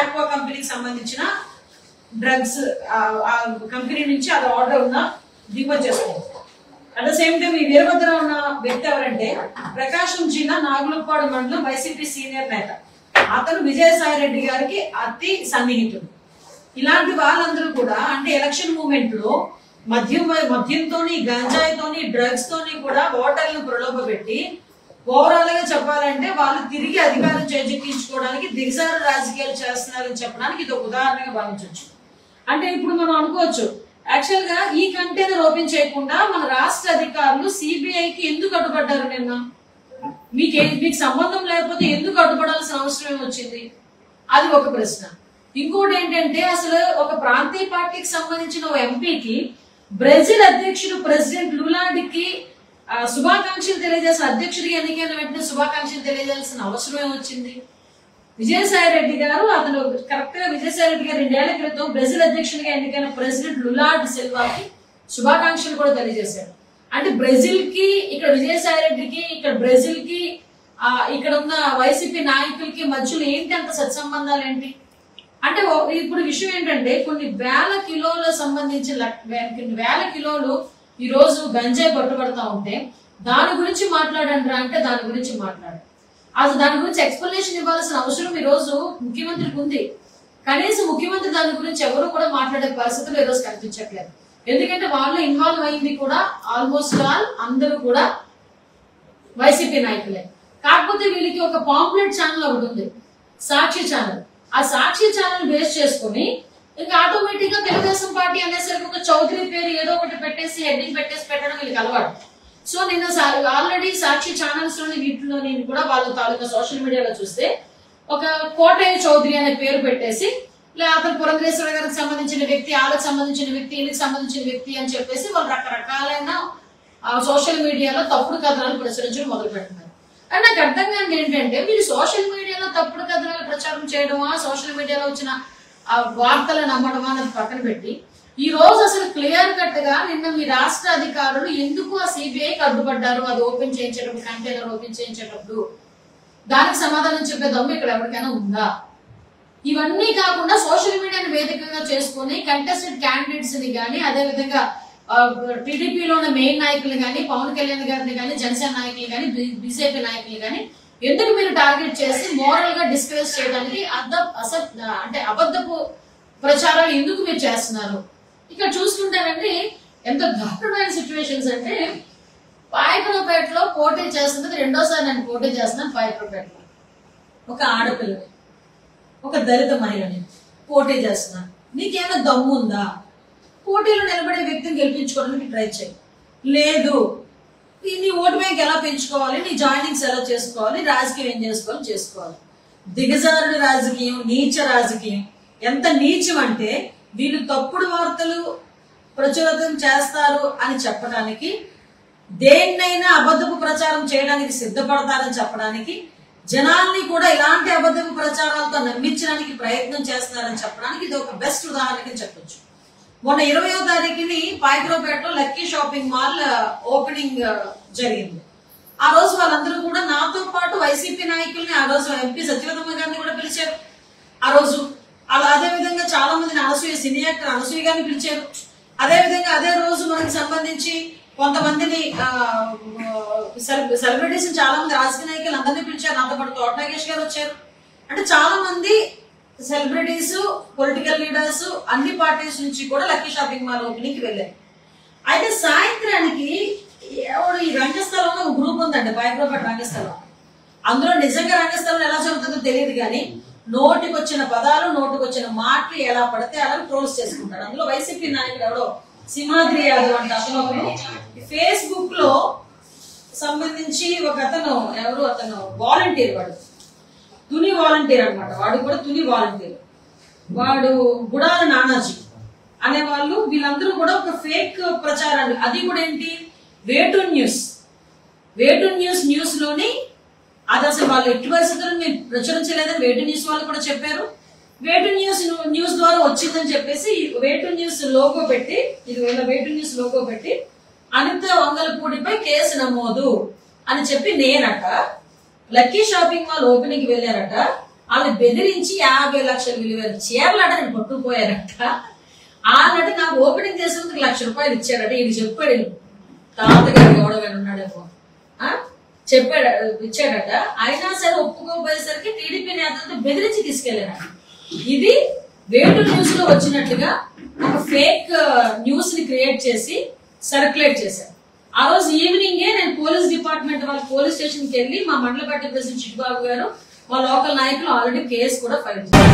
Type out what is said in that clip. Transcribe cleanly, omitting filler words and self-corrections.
Aqua కంపెనీకి సంబంధించిన drugs ఆ కంపెనీ నుంచి అది ఆర్డర్ ఉన్న దిగుమతి చేసుకోండి. అట్ ద సేమ్ టైం ఈ వీరభద్ర ఉన్న వ్యక్తి ఎవరంటే ప్రకాశం జిల్లా నాగులపాడు మండలం వైసీపీ సీనియర్ నేత. అతను విజయసాయి రెడ్డి గారికి అతి సన్నిహితుడు. ఇలాంటి వాళ్ళందరూ కూడా అంటే ఎలక్షన్ మూమెంట్ లో మద్యంతోని గంజాయితోని డ్రగ్స్ తోని కూడా ఓటర్లను ప్రలోభ పెట్టి ఓవరాల్ గా చెప్పాలంటే వాళ్ళు తిరిగి అధికారం చేజిక్కించుకోవడానికి దిగజారు రాజకీయాలు చేస్తున్నారని చెప్పడానికి ఇది ఒక ఉదాహరణగా భావించవచ్చు. అంటే ఇప్పుడు మనం అనుకోవచ్చు యాక్చువల్ గా ఈ కంటైనర్ ఓపెన్ చేయకుండా మన రాష్ట్ర అధికారులు సిబిఐకి ఎందుకు అడ్డుపడ్డారు? నిన్న మీకు సంబంధం లేకపోతే ఎందుకు అడ్డుపడాల్సిన అవసరం ఏమొచ్చింది? అది ఒక ప్రశ్న. ఇంకోటి ఏంటంటే అసలు ఒక ప్రాంతీయ పార్టీకి సంబంధించిన ఓ ఎంపీకి బ్రెజిల్ అధ్యక్షుడు ప్రెసిడెంట్ లులాడికి శుభాకాంక్షలు తెలియజేసిన అధ్యక్షుడికి ఎన్నికైన వెంటనే శుభాకాంక్షలు తెలియజేయాల్సిన అవసరం ఏమొచ్చింది? విజయసాయి రెడ్డి గారు అతను కరెక్ట్ గా విజయసాయి రెడ్డి గారు 2 ఏళ్ల క్రితం బ్రెజిల్ అధ్యక్షుడిగా ఎన్నికైన ప్రెసిడెంట్ లులాడ్ సిల్వాకి శుభాకాంక్షలు కూడా తెలియజేశారు. అంటే బ్రెజిల్ కి ఇక్కడ విజయసాయి రెడ్డికి ఇక్కడ బ్రెజిల్ కి ఇక్కడ ఉన్న వైసీపీ నాయకులకి మధ్యలో ఏంటి అంత సత్సంబంధాలు ఏంటి? అంటే ఇప్పుడు విషయం ఏంటంటే కొన్ని వేల కిలోల సంబంధించిన వేల కిలోలు ఈ రోజు గంజాయి పట్టుబడతా ఉంటే దాని గురించి మాట్లాడండి అంటే దాని గురించి మాట్లాడు. అసలు దాని గురించి ఎక్స్ప్లెనేషన్ ఇవ్వాల్సిన అవసరం ఈ రోజు ముఖ్యమంత్రికి ఉంది. కనీసం ముఖ్యమంత్రి దాని గురించి ఎవరు కూడా మాట్లాడే పరిస్థితులు ఈ రోజు కనిపించట్లేదు. ఎందుకంటే వాళ్ళు ఇన్వాల్వ్ అయింది కూడా ఆల్మోస్ట్ ఆల్ అందరూ కూడా వైసీపీ నాయకులే. కాకపోతే వీళ్ళకి ఒక పాంప్లెట్ ఛానల్ ఒకటి ఉంది, సాక్షి ఛానల్. ఆ సాక్షి ఛానల్ బేస్ చేసుకుని ఇంకా ఆటోమేటిక్ గా తెలుగుదేశం పార్టీ అనేసరికి ఒక చౌదరి పేరు ఏదో ఒకటి పెట్టేసి హెడ్డింగ్ పెట్టేసి పెట్టడం వీళ్ళకి అలవాటు. సో నిన్న ఆల్రెడీ సాక్షి ఛానల్స్ లోని వీటిలోని కూడా వాళ్ళ తాలూకా సోషల్ మీడియాలో చూస్తే ఒక కోటయ్య చౌదరి అనే పేరు పెట్టేసి అతను పురంధరేశ్వర గారికి సంబంధించిన వ్యక్తి, వాళ్ళకి సంబంధించిన వ్యక్తి, వీళ్ళకి సంబంధించిన వ్యక్తి అని చెప్పేసి వాళ్ళు రకరకాలైన సోషల్ మీడియాలో తప్పుడు కథనాలు ప్రచురించడం మొదలు పెడుతున్నారు. అని నాకు అర్థం కాని ఏంటంటే మీరు సోషల్ మీడియాలో తప్పుడు కథనాలు ప్రచారం చేయడమా, సోషల్ మీడియాలో వచ్చిన వార్తలు నమ్మడమా అన్నది పక్కన పెట్టి ఈ రోజు అసలు క్లియర్ కట్ గా నిన్న మీ రాష్ట్ర అధికారులు ఎందుకు ఆ సిబిఐకి అడ్డుపడ్డారు, అది ఓపెన్ చేయించేటప్పుడు కంటైనర్ ఓపెన్ చేయించేటప్పుడు దానికి సమాధానం చెప్పే దమ్ము ఇక్కడ ఎవరికైనా ఉందా? ఇవన్నీ కాకుండా సోషల్ మీడియాని వేదికగా చేసుకుని కంటెస్టెడ్ క్యాండిడేట్స్ ని కానీ అదేవిధంగా టీడీపీలో ఉన్న మెయిన్ నాయకులు కానీ పవన్ కళ్యాణ్ గారిని కానీ జనసేన నాయకులు కానీ బీజేపీ నాయకులు కానీ ఎందుకు మీరు టార్గెట్ చేసి మోరల్ గా డిస్కరేజ్ చేయడానికి అంటే అబద్ధపు ప్రచారాలు ఎందుకు మీరు చేస్తున్నారు? ఇక్కడ చూసుకుంటానండి ఎంత దారుణమైన సిచ్యువేషన్స్ అంటే పాయకరావుపేటలో పోటీ చేస్తున్నది రెండోసారి నేను పోటీ చేస్తున్నాను. పాయకరావుపేటలో ఒక ఆడపిల్లని ఒక దళిత మహిళని పోటీ చేస్తున్నాను. నీకేమైనా దమ్ము ఉందా? పోటీలో నిలబడే వ్యక్తిని గెలిపించుకోవడానికి ట్రై చేయి. లేదు నీ ఓటు బ్యాంక్ ఎలా పెంచుకోవాలి, నీ జాయినింగ్స్ ఎలా చేసుకోవాలి, రాజకీయం ఏం చేసుకోవాలి. దిగజారుడు రాజకీయం, నీచ రాజకీయం. ఎంత నీచం అంటే వీళ్ళు తప్పుడు వార్తలు ప్రచురితం చేస్తారు అని చెప్పడానికి, దేన్నైనా అబద్ధపు ప్రచారం చేయడానికి సిద్ధపడతారని చెప్పడానికి, జనాల్ని కూడా ఇలాంటి అబద్ధపు ప్రచారాలతో నమ్మించడానికి ప్రయత్నం చేస్తున్నారని చెప్పడానికి ఇది ఒక బెస్ట్ ఉదాహరణకి చెప్పొచ్చు. మొన్న 20వ తారీఖుని పాయకరావుపేటలో లక్కీ షాపింగ్ మాల్ ఓపెనింగ్ జరిగింది. ఆ రోజు వాళ్ళందరూ కూడా నాతో పాటు వైసీపీ నాయకుల్ని, ఆ రోజు ఎంపీ సత్యవతమ్మ గారిని కూడా పిలిచారు. ఆ రోజు అదే విధంగా చాలా మందిని అనసూయ సినీ యాక్టర్ అనసూయ గారిని పిలిచారు. అదే విధంగా అదే రోజు మనకి సంబంధించి కొంతమందిని సెలబ్రిటీస్ చాలా మంది రాజకీయ నాయకులు అందరినీ పిలిచారు. నాతో పాటు తోట నాగేష్ గారు వచ్చారు. అంటే చాలా మంది సెలబ్రిటీస్, పొలిటికల్ లీడర్స్ అన్ని పార్టీస్ నుంచి కూడా లక్కీ షాపింగ్ మాల్ ఓపెనింగ్ కి వెళ్ళారు. అయితే సాయంత్రానికి ఎవరు ఈ రంగస్థలంలో ఒక గ్రూప్ ఉందండి, పాయకరావుపేట రంగస్థలం. అందులో నిజంగా రంగస్థలం ఎలా జరుగుతుందో తెలియదు కానీ నోటికి వచ్చిన పదాలు, నోటికి వచ్చిన మాటలు ఎలా పడితే అలా ట్రోల్స్ చేసుకుంటారు. అందులో వైసీపీ నాయకుడు ఎవడో సింహాద్రి యాదవ్ అంటే అతను ఫేస్బుక్ లో సంబంధించి ఒక అతను వాలంటీర్, వాడు తుని వాలంటీర్ అనమాట. వాడు కూడా తుని వాలంటీర్. వాడు గుడాల నానాజీ అనేవాళ్ళు, వీళ్ళందరూ కూడా ఒక ఫేక్ ప్రచారాన్ని, అది కూడా ఏంటి వేటూన్ న్యూస్ లోని అది అసలు వాళ్ళు ఎట్టి పరిస్థితులను మీరు ప్రచురించలేదని వేటూన్ న్యూస్ వాళ్ళు కూడా చెప్పారు. వేటూన్ న్యూస్ ద్వారా వచ్చిందని చెప్పేసి వేటూన్ న్యూస్ లోగో పెట్టి, ఇది వేటూన్ న్యూస్ లోగో పెట్టి అనిత వంగలపూడిపై కేసు నమోదు అని చెప్పి నేనట లక్కీ షాపింగ్ మాల్ ఓపెనింగ్ వెళ్ళారట. వాళ్ళు బెదిరించి 50 లక్షల విలువైన చీరలాట నేను పట్టుకుపోయారట. ఆనట నాకు ఓపెనింగ్ చేసేందుకు 1,00,000 రూపాయలు ఇచ్చాడట. ఇది చెప్పాడు తాతగారు ఎవడగానే ఉన్నాడేమో చెప్పాడు ఇచ్చాడట. అయినా సరే ఒప్పుకోపోయేసరికి టీడీపీ నేతలతో బెదిరించి తీసుకెళ్లారట. ఇది వేటు న్యూస్ లో వచ్చినట్టుగా ఒక ఫేక్ న్యూస్ ని క్రియేట్ చేసి సర్క్యులేట్ చేశారు. ఆ రోజు ఈవినింగే నేను పోలీస్ డిపార్ట్మెంట్ వాళ్ళ పోలీస్ స్టేషన్ కి వెళ్ళి మా మండల పార్టీ ప్రెసిడెంట్ చిట్టుబాబు గారు మా లోకల్ నాయకులు ఆల్రెడీ కేసు కూడా ఫైల్ చేశారు.